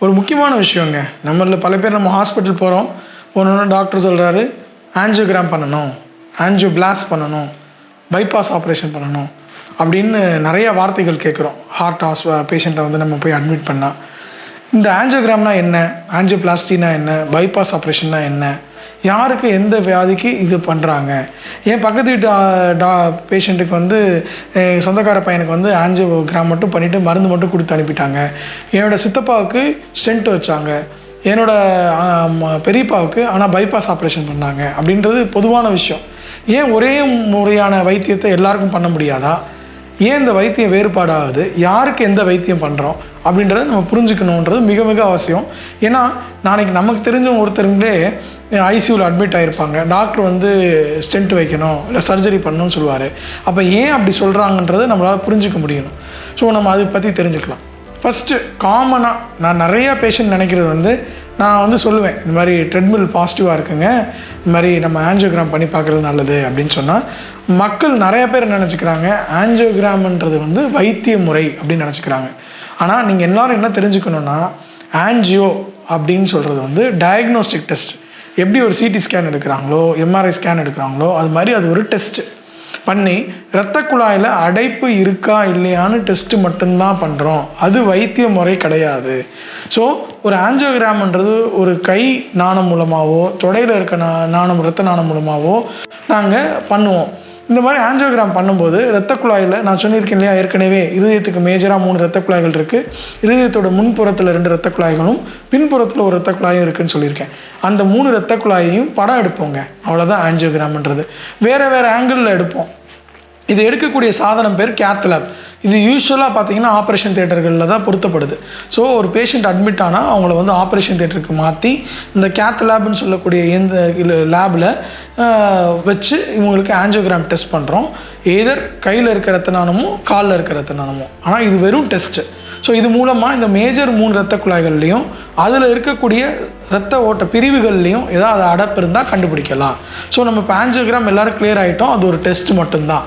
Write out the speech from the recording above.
ஒரு முக்கியமான விஷயங்க. நம்மளில் பல பேர் நம்ம ஹாஸ்பிட்டல் போகிறோம், போனோன்னா டாக்டர் சொல்கிறாரு ஆஞ்சியோகிராம் பண்ணணும், ஆஞ்சியோபிளாஸ்ட் பண்ணணும், பைபாஸ் ஆப்ரேஷன் பண்ணணும் அப்படின்னு நிறைய வார்த்தைகள் கேட்குறோம். ஹார்ட் பேஷண்ட்டை வந்து நம்ம போய் அட்மிட் பண்ணால் இந்த ஆஞ்சியோகிராம்னா என்ன, ஆஞ்சியோபிளாஸ்டினா என்ன, பைபாஸ் ஆப்ரேஷன்னா என்ன, யாருக்கு எந்த வியாதிக்கு இது பண்ணுறாங்க, என் பக்கத்து வீட்டு பேஷண்ட்டுக்கு வந்து சொந்தக்கார பையனுக்கு வந்து ஆஞ்சியோகிராம் மட்டும் பண்ணிவிட்டு மருந்து மட்டும் கொடுத்து அனுப்பிட்டாங்க, என்னோடய சித்தப்பாவுக்கு ஸ்டென்ட் வச்சாங்க, என்னோடய பெரியப்பாவுக்கு ஆனால் பைபாஸ் ஆப்ரேஷன் பண்ணாங்க அப்படின்றது பொதுவான விஷயம். ஏன் ஒரே முறையான வைத்தியத்தை எல்லாருக்கும் பண்ண முடியாதா? ஏன் இந்த வைத்தியம் வேறுபாடாகுது, யாருக்கு எந்த வைத்தியம் பண்ணுறோம் அப்படின்றத நம்ம புரிஞ்சுக்கணுன்றது மிக மிக அவசியம். ஏன்னா நாளைக்கு நமக்கு தெரிஞ்சவங்க ஒருத்தருங்களே ஐசியூவில் அட்மிட் ஆகிருப்பாங்க, டாக்டர் வந்து ஸ்டென்ட் வைக்கணும் இல்லை சர்ஜரி பண்ணணும்னு சொல்லுவார். அப்போ ஏன் அப்படி சொல்கிறாங்கன்றதை நம்மளால் புரிஞ்சிக்க முடியணும். ஸோ நம்ம அதை பற்றி தெரிஞ்சுக்கலாம். ஃபஸ்ட்டு காமனாக நான் நிறையா பேஷண்ட் நினைக்கிறது வந்து, நான் வந்து சொல்லுவேன் இந்த மாதிரி ட்ரெட்மில் பாசிட்டிவாக இருக்குங்க, இந்த மாதிரி நம்ம ஆஞ்சியோகிராம் பண்ணி பார்க்குறது நல்லது அப்படின்னு சொன்னால், மக்கள் நிறைய பேர் நினச்சிக்கிறாங்க ஆஞ்சியோகிராம்ன்றது வந்து வைத்திய முறை அப்படின்னு நினச்சிக்கிறாங்க. ஆனால் நீங்கள் எல்லோரும் என்ன தெரிஞ்சுக்கணுன்னா, ஆஞ்சியோ அப்படின்னு சொல்கிறது வந்து டயக்னோஸ்டிக் டெஸ்ட். எப்படி ஒரு சிடி ஸ்கேன் எடுக்கிறாங்களோ, எம்ஆர்ஐ ஸ்கேன் எடுக்கிறாங்களோ, அது மாதிரி அது ஒரு டெஸ்ட்டு பண்ணி இரத்த குழாயில் அடைப்பு இருக்கா இல்லையான்னு டெஸ்ட்டு மட்டும்தான் பண்ணுறோம். அது வைத்திய முறை கிடையாது. ஸோ ஒரு ஆஞ்சியோகிராம்ன்றது ஒரு கை நாணம் மூலமாகவோ, தொடையில் இருக்க நாணம் இரத்த நாணம் மூலமாகவோ நாங்கள் பண்ணுவோம். இந்த மாதிரி ஆஞ்சியோகிராம் பண்ணும்போது இரத்த குழாயில் நான் சொல்லியிருக்கேன் இல்லையா, ஏற்கனவே இருதயத்துக்கு மேஜராக 3 இரத்த குழாய்கள் இருக்குது. இருதயத்தோட முன்புறத்தில் 2 இரத்த குழாய்களும் பின்புறத்தில் ஒரு இரத்த குழாயும் இருக்குதுன்னு சொல்லியிருக்கேன். அந்த 3 இரத்த குழாயையும் படம் எடுப்போங்க. அவ்வளோதான் ஆஞ்சியோகிராம்ன்றது. வேறு ஆங்கிளில் எடுப்போம். இது எடுக்கக்கூடிய சாதனம் பேர் கேத் லேப். இது யூஸ்வலாக பார்த்தீங்கன்னா ஆப்ரேஷன் தியேட்டர்களில் தான் பொருத்தப்படுது. ஸோ ஒரு பேஷண்ட் அட்மிட் ஆனால் அவங்கள வந்து ஆப்ரேஷன் தியேட்டருக்கு மாற்றி இந்த கேத் லேப்னு சொல்லக்கூடிய இந்த லேபில் வச்சு இவங்களுக்கு ஆஞ்சியோகிராம் டெஸ்ட் பண்ணுறோம். எதர் கையில் இருக்கிற ரத்த நாணமோ காலில் இருக்கிற ரத்த நாணமோ. ஆனால் இது வெறும் டெஸ்ட்டு. ஸோ இது மூலமாக இந்த மேஜர் 3 இரத்த குழாய்கள்லையும் அதில் இருக்கக்கூடிய இரத்த ஓட்ட பிரிவுகள்லையும் ஏதாவது அடப்பு இருந்தால் கண்டுபிடிக்கலாம். ஸோ நம்ம இப்போ ஆஞ்சியோகிராம் எல்லோரும் கிளியர் ஆகிட்டோம், அது ஒரு டெஸ்ட் மட்டும்தான்.